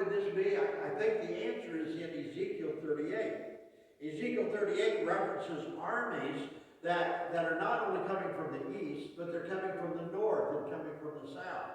could this be? I think the answer is in Ezekiel 38. Ezekiel 38 references armies that are not only coming from the east, but they're coming from the north and coming from the south.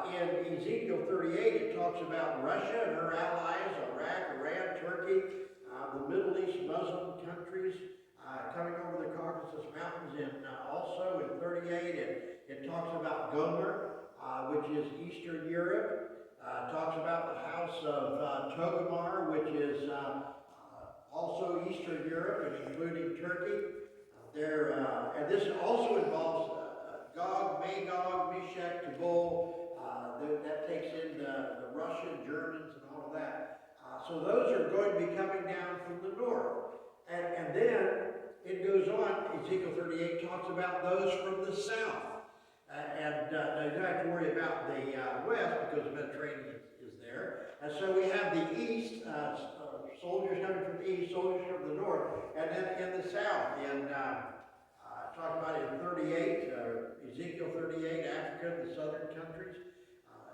In Ezekiel 38, it talks about Russia and her allies, Iraq, Iran, Turkey, the Middle East, Muslim countries, coming over the Caucasus Mountains. And also in 38, it talks about Gomer, which is Eastern Europe. Talks about the house of Togarmah, which is also Eastern Europe and including Turkey. And this also involves Gog, Magog, Meshech, Tubal. That takes in the Russian, Germans, and all of that. So those are going to be coming down from the north. And then it goes on, Ezekiel 38 talks about those from the south. You don't have to worry about the west because the Mediterranean is there. And so we have the east, soldiers coming from the east, soldiers from the north, and then in the south, talk about it in 38, Ezekiel 38, Africa, the southern countries.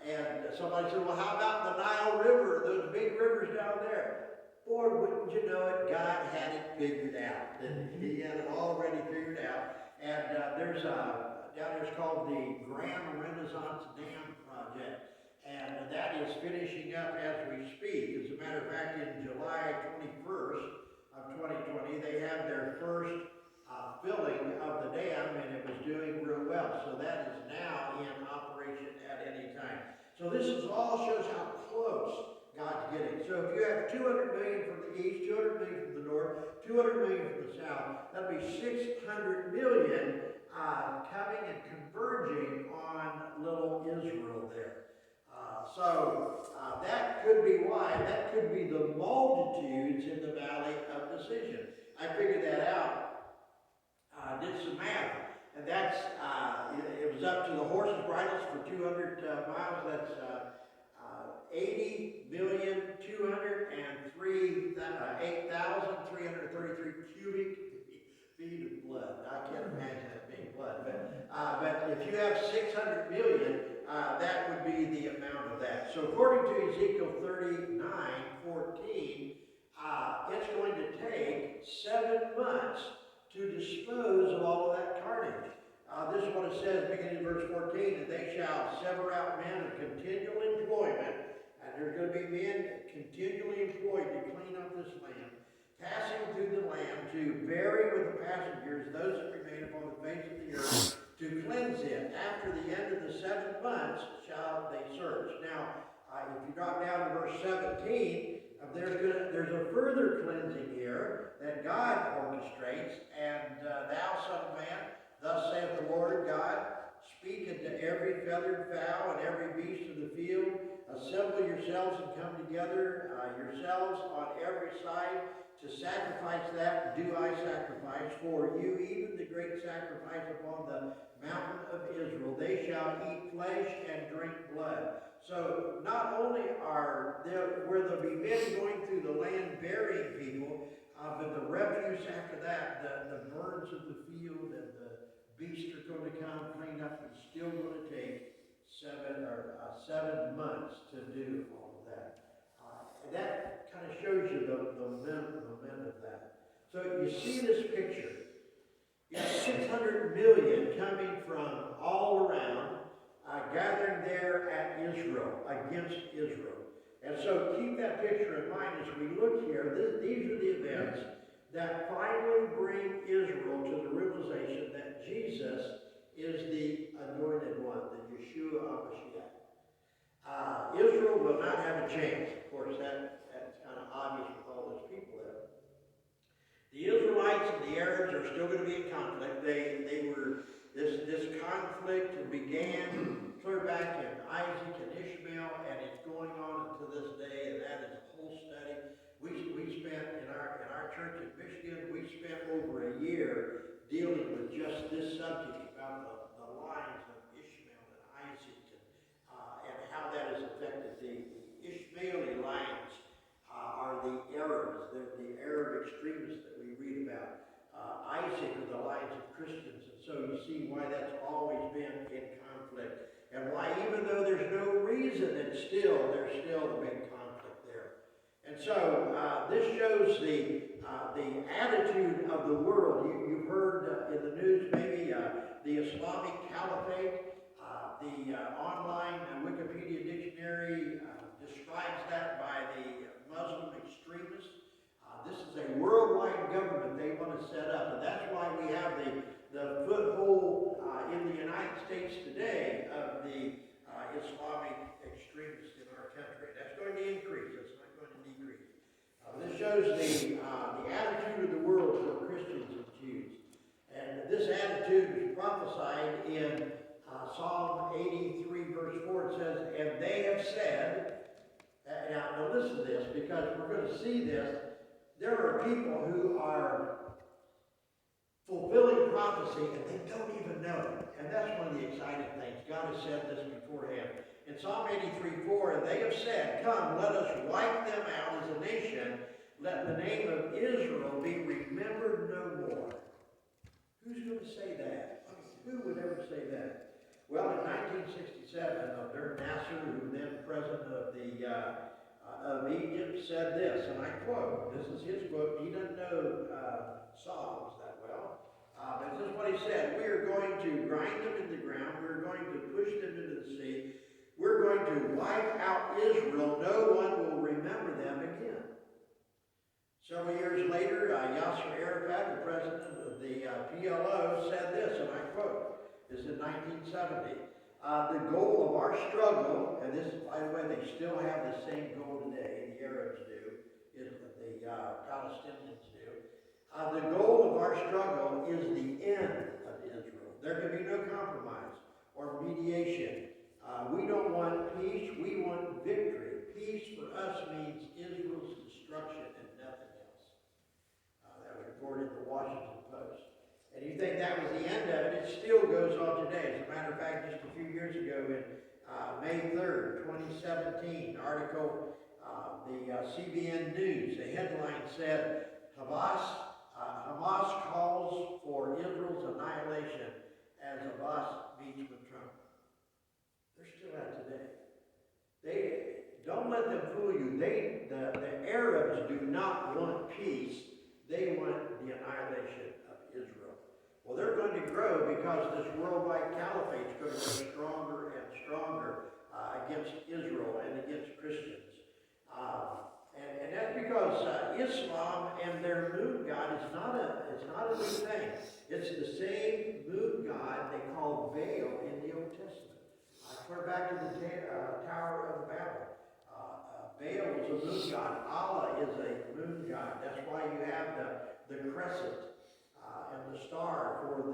And somebody said, well, how about the Nile River, those big rivers down there? Boy, wouldn't you know it, God had it figured out. He had it already figured out. And there's down there, it's called the Grand Renaissance Dam Project. And that is finishing up as we speak. As a matter of fact, in July 21st of 2020, they had their first filling of the dam, and it was doing real well. So that is now in operation at any time. So this all shows how close God's getting. So if you have 200 million from the east, 200 million from the north, 200 million from the south, that'll be 600 million coming and converging on little Israel there. So that could be why. That could be the multitudes in the valley of decision. I figured that out. Did some math, and that's it was up to the horses' bridles for 200 miles. That's 80,208,333 cubic feet of blood. I can't imagine that being blood, but if you have 600 million, that would be the amount of that. So according to Ezekiel 39:14, it's going to take 7 months to dispose of all of that carnage. This is what it says, beginning in verse 14, that they shall sever out men of continual employment, and there's going to be men continually employed to clean up this land, passing through the land to bury with the passengers those that remain upon the face of the earth, to cleanse it. After the end of the 7 months shall they search. Now, if you drop down to verse 17, there's a further cleansing here that God orchestrates. And thou, son of man, thus saith the Lord God, speak unto every feathered fowl and every beast of the field, assemble yourselves and come together, yourselves on every side, to sacrifice that do I sacrifice for you, even the great sacrifice upon the mountain of Israel. They shall eat flesh and drink blood. So not only where there'll be men going through the land burying people, but the refuse after that, the birds of the field and the beasts are going to come clean up, and still going to take 7 months to do all of that. And that kind of shows you the momentum of that. So you see this picture. You have 600 million coming from all around, gathering there at Israel, against Israel. And so keep that picture in mind as we look here. These are the events that finally bring Israel to the realization that Jesus is the anointed one, the Yeshua HaMashiach. Israel will not have a chance. Of course, that's kind of obvious with all those people there. The Israelites and the Arabs are still going to be in conflict. This conflict began clear back in Isaac and Ishmael, and it's going on until this day, and that is a whole study. We spent in our church in Michigan, we spent over a year dealing with just this subject about the lines of Ishmael and Isaac and how that has affected the Ishmaeli lines are the Arabs, the Arab extremists that we read about. Isaac are the lines of Christians, and so you see why that's always been in conflict, and why even though there's no reason, there's still still a big conflict there. And so this shows the attitude of the world. You've heard in the news maybe the Islamic Caliphate. The online Wikipedia dictionary describes that by the Muslim extremists. This is a worldwide government they want to set up, and that's why we have the foothold in the United States today of the Islamic extremists in our country. That's going to increase. It's not going to decrease. This shows the attitude of the world toward Christians and Jews. And this attitude is prophesied in Psalm 83, verse 4. It says, and they have said, now listen to this, because we're going to see this. There are people who are fulfilling prophecy and they don't even know it. And that's one of the exciting things. God has said this beforehand. In Psalm 83:4, and they have said, come, let us wipe them out as a nation. Let the name of Israel be remembered no more. Who's going to say that? Who would ever say that? Well, in 1967, during Nasser, who was then president of Egypt, said this, and I quote, this is his quote, he doesn't know Psalms that well, but this is what he said, we are going to grind them in the ground, we're going to push them into the sea, we're going to wipe out Israel, no one will remember them again. Several years later, Yasser Arafat, the president of the PLO, said this, and I quote, this is in 1970, the goal of our struggle, and this, by the way, they still have the same goal today, the Arabs do, the Palestinians do. The goal of our struggle is the end of Israel. There can be no compromise or mediation. We don't want peace, we want victory. Peace for us means Israel's destruction and nothing else. That was reported in the Washington Post. And you think that was the end of it, it still goes on today. As a matter of fact, just a few years ago, in May 3rd, 2017, article, the CBN News, the headline said, Hamas calls for Israel's annihilation as Abbas meets with Trump. They're still out today. Don't let them fool you. The Arabs do not want peace. They want the annihilation of Israel. Well, they're going to grow because this worldwide caliphate is going to grow stronger and stronger against Israel and against Christians. And that's because Islam and their moon god is not a new thing. It's the same moon god they call Baal in the Old Testament. Clear back to the Tower of Babel. Baal was a moon god. Allah is a moon god. That's why you have the crescent and the star for the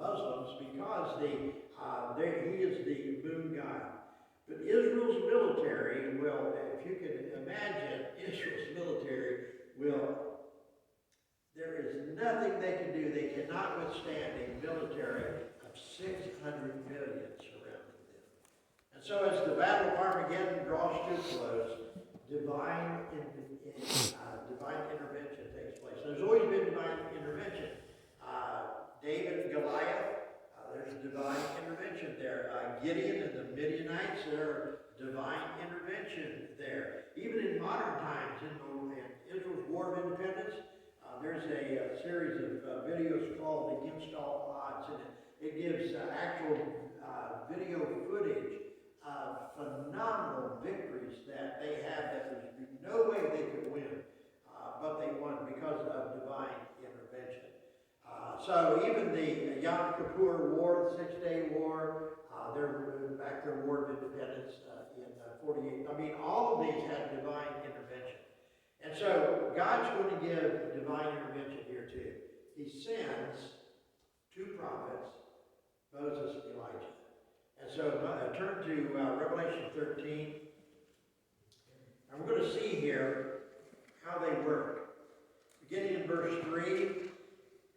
Muslims, because he is the moon god. But Israel's military will, if you can imagine, Israel's military will, there is nothing they can do. They cannot withstand a military of 600 million surrounding them. And so as the Battle of Armageddon draws to a close, divine intervention takes place. There's always been divine intervention. David and Goliath, there's divine intervention there. Gideon and the Midianites, there divine intervention there. Even in modern times, in Israel's War of Independence, there's a series of videos called Against All Odds, and it gives actual video footage of phenomenal victories that they had that there's no way they could win, but they won because of divine intervention. So even the Yom Kippur War, the 6-Day War, their War of Independence in 48. I mean, all of these had divine intervention. And so God's going to give divine intervention here too. He sends two prophets, Moses and Elijah. And so turn to Revelation 13. And we're going to see here how they work. Beginning in verse 3,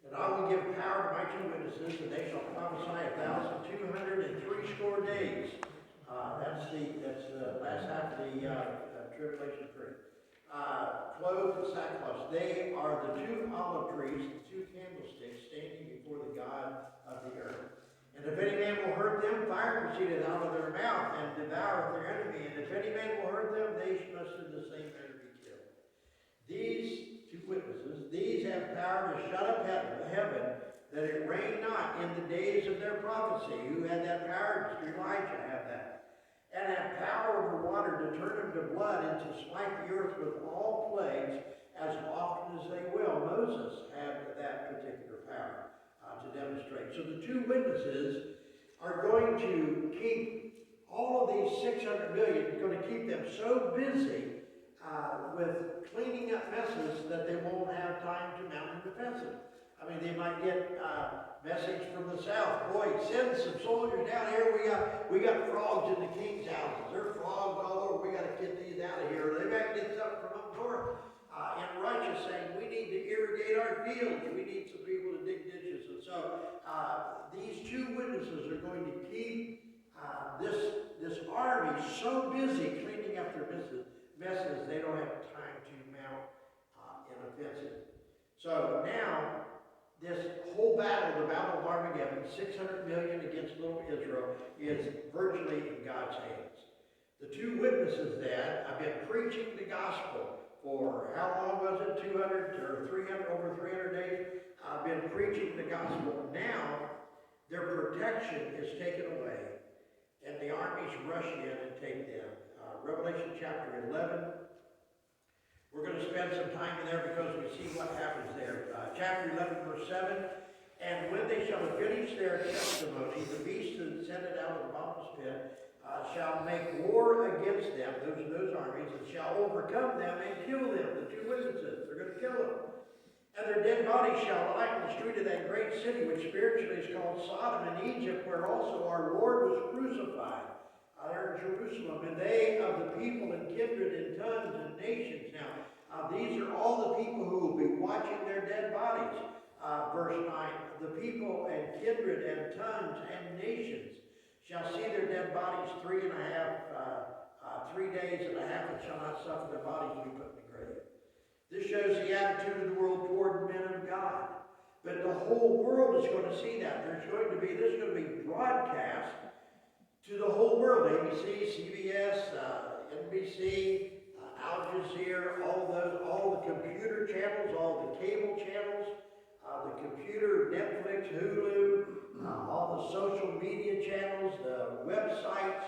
and I will give power to my two witnesses, and they shall prophesy 1,260 days. That's the last half of the tribulation period. Clothed in sackcloth. They are the two olive trees, the two candlesticks standing before the God of the earth. And if any man will hurt them, fire proceedeth out of their mouth and devoureth their enemy. And if any man will hurt prophecy. Who had that power? Elijah had that. And had power over water to turn them to blood and to smite the earth with all plagues as often as they will. Moses had that particular power to demonstrate. So the two witnesses are going to keep all of these 600 million, going to keep them so busy with cleaning up messes that they won't have time to mount an offensive. I mean, they might get message from the south. Boy, send some soldiers down here. We got frogs in the king's houses. There are frogs all over. We got to get these out of here. They might get something from up north in Russia saying we need to irrigate our fields. We need some people to dig ditches. And so these two witnesses are going to keep this army so busy cleaning up their messes they don't have time to mount an offensive. So now, this whole battle, the Battle of Armageddon, 600 million against little Israel, is virtually in God's hands. The two witnesses then have been preaching the gospel for how long was it? 200 or 300, over 300 days? Been preaching the gospel. Now, their protection is taken away, and the armies rush in and take them. Revelation chapter 11. We're going to spend some time in there because we see what happens there. Chapter 11, verse 7. And when they shall have finished their testimony, the beast that sent it out of the bottomless pit shall make war against them, those armies, and shall overcome them and kill them. The two witnesses, they're going to kill them. And their dead bodies shall lie in the street of that great city, which spiritually is called Sodom in Egypt, where also our Lord was crucified. There in Jerusalem, and they of the people and kindred and tongues and nations. Now, these are all the people who will be watching their dead bodies. Verse 9, the people and kindred and tongues and nations shall see their dead bodies 3 days and a half, and shall not suffer their bodies to be put in the grave. This shows the attitude of the world toward men of God. But the whole world is going to see that. This is going to be broadcast to the whole world. ABC, CBS, NBC, Al Jazeera, all the computer channels, all the cable channels, the computer, Netflix, Hulu, all the social media channels, the websites,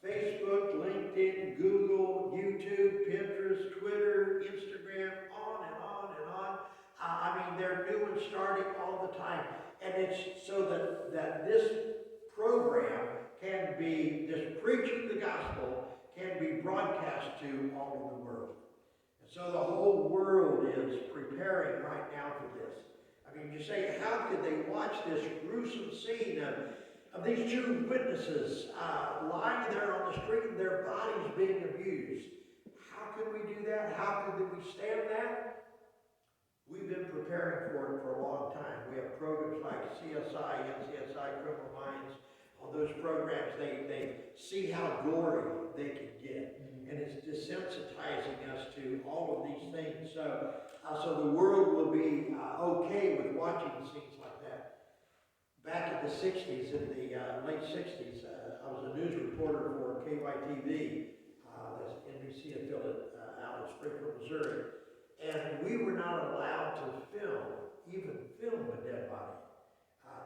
Facebook, LinkedIn, Google, YouTube, Pinterest, Twitter, Instagram, on and on and on. I mean, they're new and starting all the time. And it's so that this program can be, this preaching the gospel can be broadcast to all of the world. And so the whole world is preparing right now for this. I mean, you say, how could they watch this gruesome scene of these two witnesses lying there on the street and their bodies being abused? How could we do that? How could we stand that? We've been preparing for it for a long time. We have programs like CSI, NCSI, Criminal Minds. On those programs, they see how gory they can get. And it's desensitizing us to all of these things. So the world will be okay with watching scenes like that. Back in the 60s, in the late 60s, I was a news reporter for KYTV, that's NBC affiliate out in Springfield, Missouri. And we were not allowed to even film a dead body.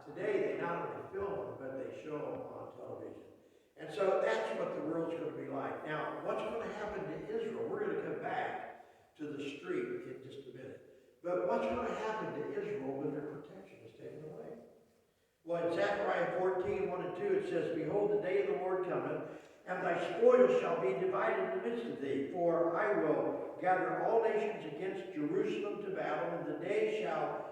Today, they not only film them, but they show them on television. And so that's what the world's going to be like. Now, what's going to happen to Israel? We're going to come back to the street in just a minute. But what's going to happen to Israel when their protection is taken away? Well, in Zechariah 14, 1 and 2, it says, Behold, the day of the Lord cometh, and thy spoils shall be divided in the midst of thee. For I will gather all nations against Jerusalem to battle, and the day shall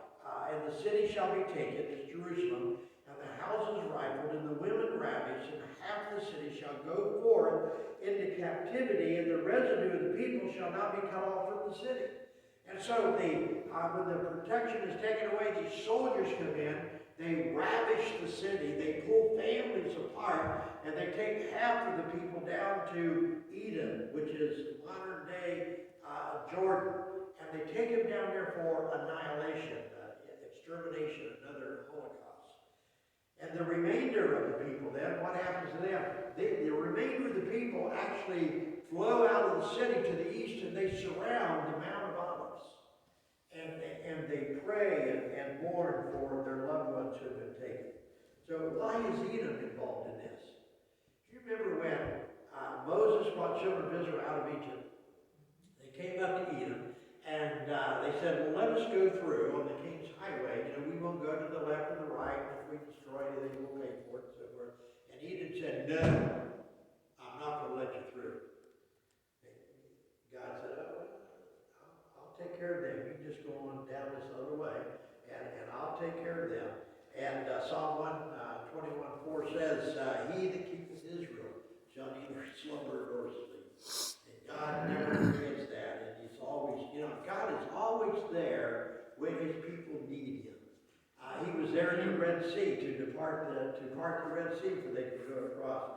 and the city shall be taken, as Jerusalem, and the houses rifled, and the women ravished, and half the city shall go forth into captivity, and the residue of the people shall not be cut off from the city. And so when the protection is taken away, these soldiers come in, they ravish the city, they pull families apart, and they take half of the people down to Edom, which is modern day Jordan, and they take them down there for annihilation. Extermination, another Holocaust. And the remainder of the people then, what happens to them? The remainder of the people actually flow out of the city to the east, and they surround the Mount of Olives. And they pray and mourn for their loved ones who have been taken. So why is Edom involved in this? Do you remember when Moses brought children of Israel out of Egypt? They came up to Edom, and they said, well, let us go through on the king's highway. You know, we won't go to the left or the right. If we destroy anything, we'll pay for it, and so forth. And Edom said, no, I'm not going to let you through. And God said, oh, well, I'll take care of them. You just go on down this other way, and I'll take care of them. And Psalm 121:4 says, he that keepeth Israel shall neither slumber nor sleep. And God never forgets that. And he's always, God is always there when his people need him. He was there in the Red Sea to part the Red Sea so they could go across.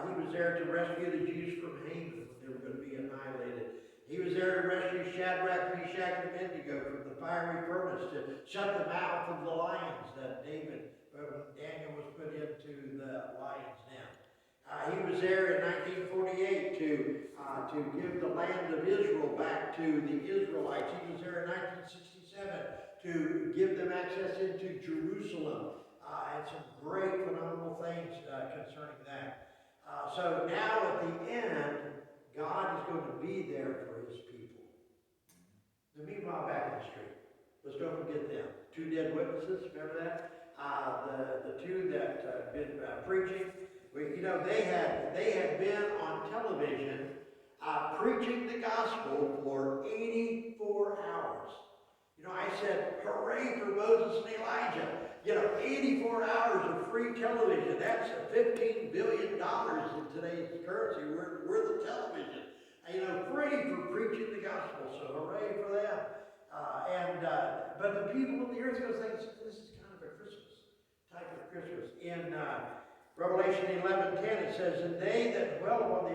He was there to rescue the Jews from Haman when they were going to be annihilated. He was there to rescue Shadrach, Meshach, and Abednego from the fiery furnace, to shut the mouth of the lions that Daniel was put into the lion's den. He was there in 1948 to give the land of Israel back to the Israelites. He was there in 1967 to give them access into Jerusalem. And some great, phenomenal things concerning that. So now at the end, God is going to be there for his people. Now, meanwhile, back in the street, let's don't forget them. 2 dead witnesses, remember that? The two that had been preaching. They had been on television preaching the gospel for 84 hours. I said, hooray for Moses and Elijah. 84 hours of free television. That's $15 billion in today's currency. We're the television. Free for preaching the gospel. So hooray for them. But the people of the earth go think this is kind of a Christmas type of Christmas. In Revelation 11:10 it says, and they that dwell upon the